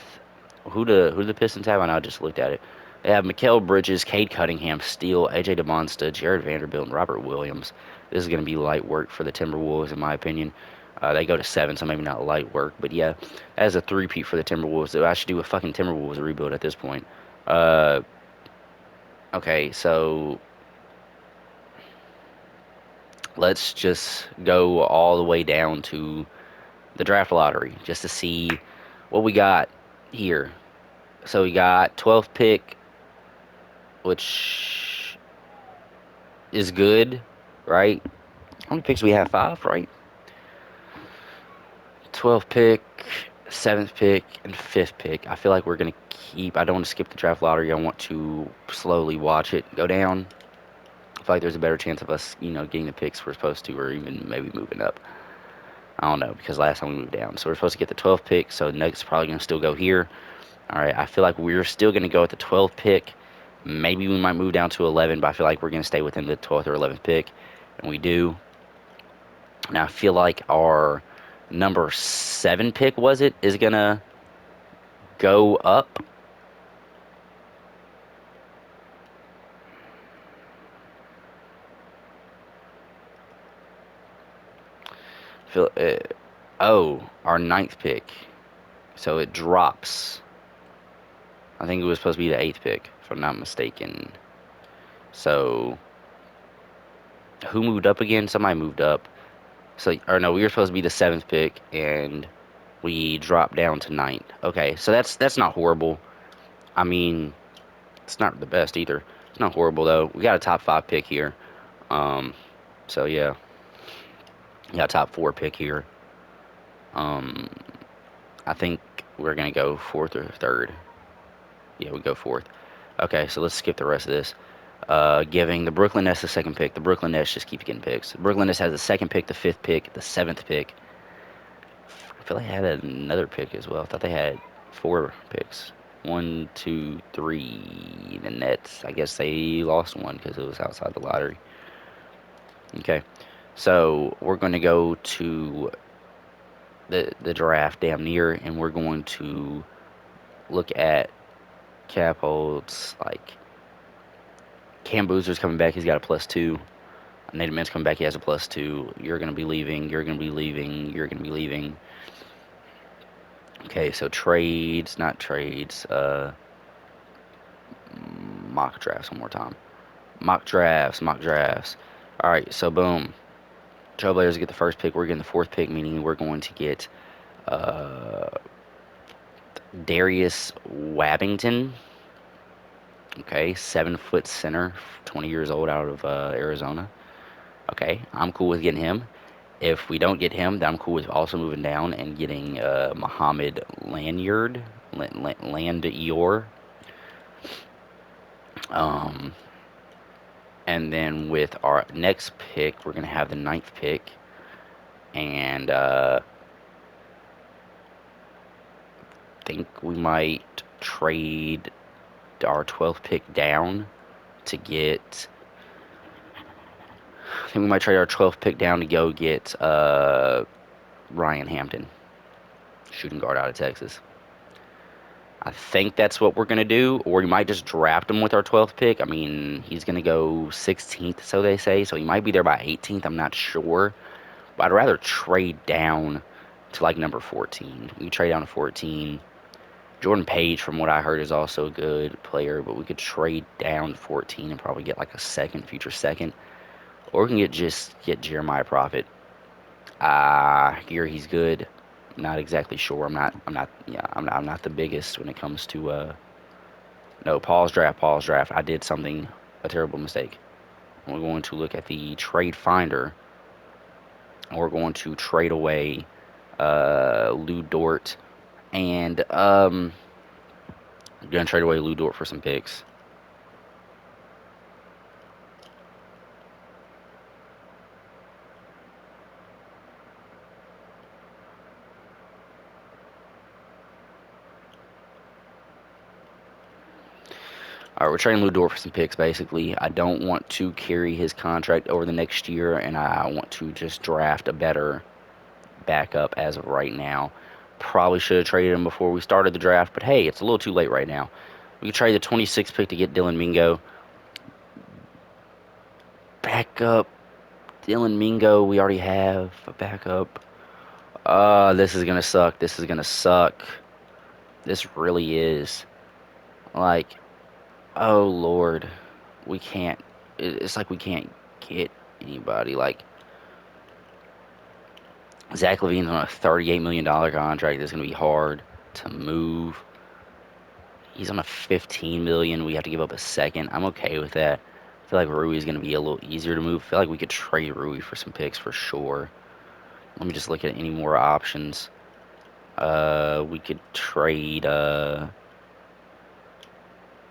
who do the Pistons have? I know I just looked at it. They have Mikal Bridges, Cade Cunningham, Steele, AJ DeBonsta, Jared Vanderbilt, and Robert Williams. This is going to be light work for the Timberwolves, in my opinion. They go to 7, so maybe not light work, but yeah, that is a three-peat for the Timberwolves. I should do a fucking Timberwolves rebuild at this point. Uh, Okay, so let's just go all the way down to the draft lottery just to see what we got here. So we got 12th pick, which is good, right? How many picks do we have? Five, right? 12th pick, 7th pick, and 5th pick. I feel like we're going to keep. I don't want to skip the draft lottery. I want to slowly watch it go down. I feel like there's a better chance of us, getting the picks we're supposed to, or even maybe moving up. I don't know, because last time we moved down. So we're supposed to get the 12th pick, so Nuggets probably going to still go here. All right, I feel like we're still going to go at the 12th pick. Maybe we might move down to 11, but I feel like we're going to stay within the 12th or 11th pick, and we do. Now I feel like our number 7 pick, was it, is going to go up. Feel, oh, our 9th pick. So it drops. I think it was supposed to be the 8th pick, if I'm not mistaken. So who moved up again? Somebody moved up. So, or no, we were supposed to be the 7th pick, and we dropped down to 9th. Okay, so that's not horrible. I mean, it's not the best either. It's not horrible though. We got a top 5 pick here. Um, so yeah, we got a top 4 pick here. Um, I think we're gonna go 4th or 3rd. Yeah, we go 4th. Okay, so let's skip the rest of this. Giving the Brooklyn Nets the 2nd pick. The Brooklyn Nets just keep getting picks. The Brooklyn Nets has the 2nd pick, the 5th pick, the 7th pick. I feel like they had another pick as well. I thought they had 4 picks. One, two, three. The Nets, I guess they lost one because it was outside the lottery. Okay, so we're going to go to the draft damn near, and we're going to look at cap holds. Like Cam Boozer's coming back. He's got a +2. Nate Man's coming back. He has a +2. You're going to be leaving. You're going to be leaving. You're going to be leaving. Okay, so trades, not trades. Mock drafts one more time. Mock drafts, mock drafts. All right, so boom. Trailblazers get the 1st pick. We're getting the 4th pick, meaning we're going to get uh, Darius Wabbington. Okay, 7-foot center, 20 years old, out of Arizona. Okay, I'm cool with getting him. If we don't get him, then I'm cool with also moving down and getting Muhammad Lanyard, Landior. Um, and then with our next pick, we're gonna have the 9th pick, and think we might trade our 12th pick down to get. I think we might trade our 12th pick down to go get Ryan Hampton, shooting guard out of Texas. I think that's what we're gonna do, or we might just draft him with our 12th pick. I mean, he's gonna go 16th, so they say, so he might be there by 18th. I'm not sure, but I'd rather trade down to like number 14. We trade down to 14. Jordan Page, from what I heard, is also a good player, but we could trade down to 14 and probably get like a future second, or we can get Jeremiah Prophet. Here he's good. Not exactly sure. I'm not the biggest when it comes to no, pause draft, pause draft. I did a terrible mistake. We're going to look at the trade finder, and we're going to trade away Lou Dort, and we're gonna trade away Lou Dort for some picks. All right, we're trading Lou Dort for some picks. Basically, I don't want to carry his contract over the next year, and I want to just draft a better backup as of right now. Probably should have traded him before we started the draft, but hey, it's a little too late right now. We could trade the 26th pick to get Dylan Mingo. Backup Dylan Mingo, we already have a backup. This is gonna suck. This is gonna suck. This really is. Like, oh Lord. we can't. It's like we can't get anybody. Like Zach Levine's on a $38 million contract. That's gonna be hard to move. He's on a 15 million. We have to give up a second. I'm okay with that. I feel like Rui is gonna be a little easier to move. I feel like we could trade Rui for some picks for sure. Let me just look at any more options. We could trade. I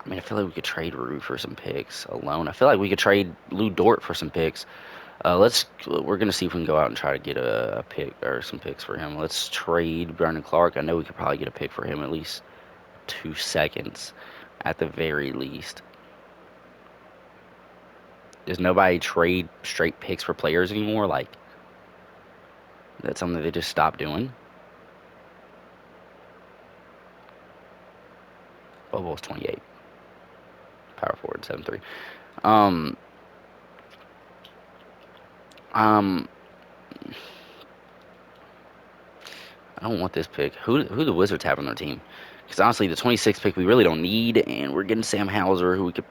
mean, I feel like we could trade Rui for some picks alone. I feel like we could trade Lou Dort for some picks. We're gonna see if we can go out and try to get a pick or some picks for him. Let's trade Brandon Clark. I know we could probably get a pick for him at least 2 seconds, at the very least. Does nobody trade straight picks for players anymore? Like that's something they just stopped doing. Bobo's 28, power forward 7'3". Um, um, I don't want this pick. Who the Wizards have on their team? Because honestly, the 26th pick we really don't need, and we're getting Sam Hauser, who we could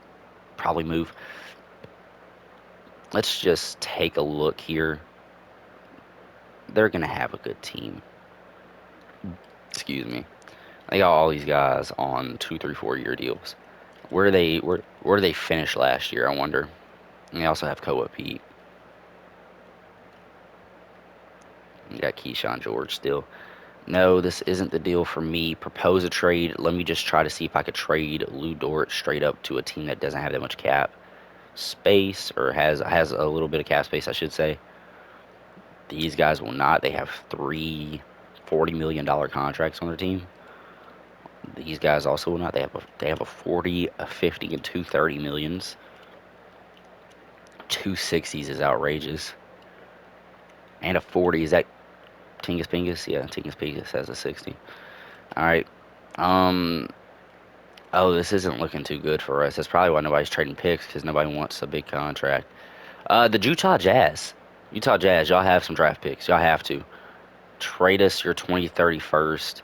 probably move. Let's just take a look here. They're gonna have a good team. Excuse me. They got all these guys on 2, 3, 4 year deals. Where did they finish last year? I wonder. And they also have Koa Pete. You got Keyshawn George still. No, this isn't the deal for me. Propose a trade. Let me just try to see if I could trade Lou Dort straight up to a team that doesn't have that much cap space, or has a little bit of cap space, I should say. These guys will not. They have three $40 million contracts on their team. These guys also will not. They have a 40, a 50, and two 30 millions. Two 60s is outrageous. And a 40. Is that Tingus Pingus? Yeah, Tingus Pingus has a 60. All right. Um. Oh, this isn't looking too good for us. That's probably why nobody's trading picks because nobody wants a big contract. The Utah Jazz. Utah Jazz, y'all have some draft picks. Y'all have to trade us your 2031st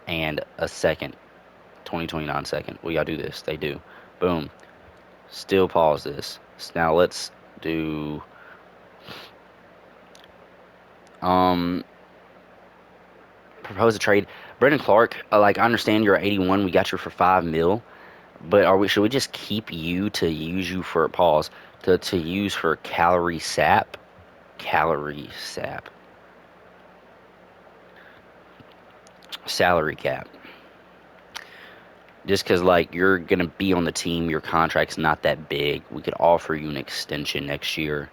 and a second, 2029 second. We gotta do this. They do. Boom. Still pause this. Now let's do um propose a trade. Brendan Clark, like I understand you're at 81. We got you for 5 mil, but are we? Should we just keep you to use you for pause to use for calorie sap, salary cap? Just because like you're gonna be on the team, your contract's not that big. We could offer you an extension next year,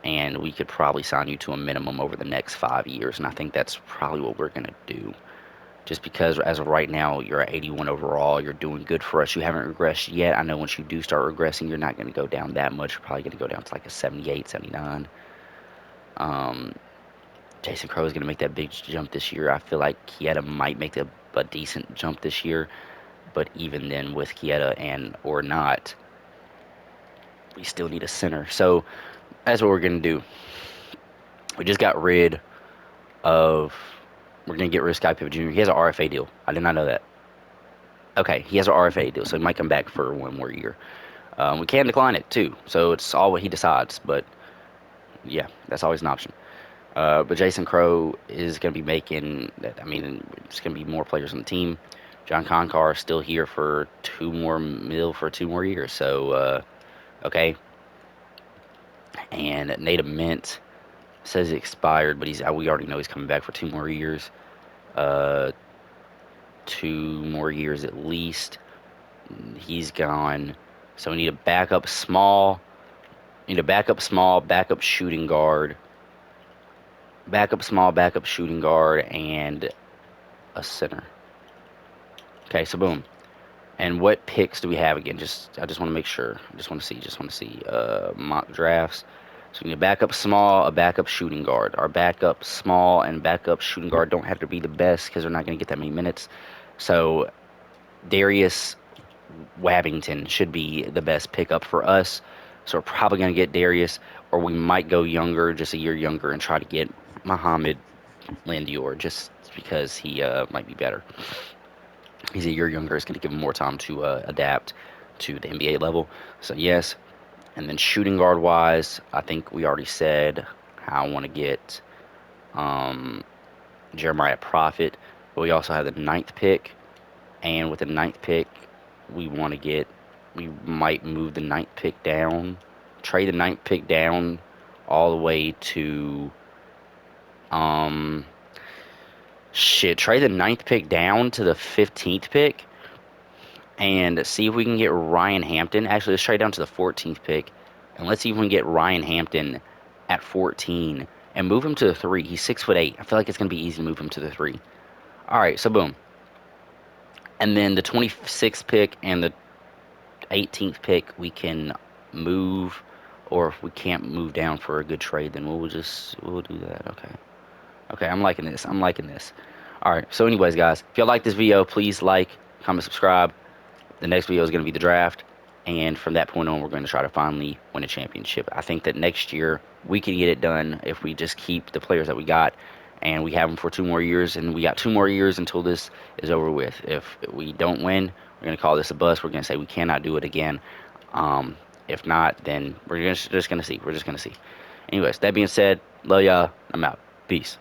and we could probably sign you to a minimum over the next 5 years. And I think that's probably what we're gonna do. Just because as of right now, you're at 81 overall, you're doing good for us. You haven't regressed yet. I know once you do start regressing, you're not gonna go down that much. You're probably gonna go down to like a 78, 79. Um, Jason Crow is gonna make that big jump this year. I feel like Kieta might make a decent jump this year. But even then, with Kieta and or not, we still need a center. So that's what we're gonna do. We just got rid of. We're gonna get rid of Sky Pippen Jr. He has an RFA deal. I did not know that. Okay, he has an RFA deal, so he might come back for one more year. We can decline it too, so it's all what he decides. But yeah, that's always an option. But Jason Crow is going to be making. I mean, it's going to be more players on the team. John Concar is still here for 2 more mil for 2 more years. So okay, and Native Mint says it expired, but we already know he's coming back for 2 more years. Uh, 2 more years at least. He's gone. So we need a backup small. Need a backup small, backup shooting guard, backup small, backup shooting guard, and a center. Okay, so boom. And what picks do we have again? I just want to make sure. I just want to see mock drafts. So we need a backup small, a backup shooting guard. Our backup small and backup shooting guard don't have to be the best because they're not going to get that many minutes. So Darius Wabbington should be the best pickup for us. So we're probably going to get Darius, or we might go younger, just a year younger, and try to get Muhammad Landior just because he might be better. He's a year younger. It's going to give him more time to adapt. to the NBA level. So yes, and then shooting guard wise, I think we already said how I want to get um, Jeremiah Prophet, but we also have the ninth pick, and with the ninth pick, we want to get we might move the ninth pick down, trade the ninth pick down all the way to um trade the ninth pick down to the 15th pick and see if we can get Ryan Hampton. Actually, let's trade down to the 14th pick and let's see if we can get Ryan Hampton at 14 and move him to the three. He's 6'8". I feel like it's gonna be easy to move him to the three. All right, so boom. And then the 26th pick and the 18th pick we can move, or if we can't move down for a good trade, then we'll do that. Okay. Okay, I'm liking this. I'm liking this. All right. So, anyways, guys, if y'all like this video, please like, comment, subscribe. The next video is going to be the draft, and from that point on, we're going to try to finally win a championship. I think that next year we can get it done if we just keep the players that we got, and we have them for 2 more years, and we got 2 more years until this is over with. If we don't win, we're going to call this a bust. We're going to say we cannot do it again. Um, if not, then just going to see. We're just going to see. Anyways, that being said, love y'all. I'm out. Peace.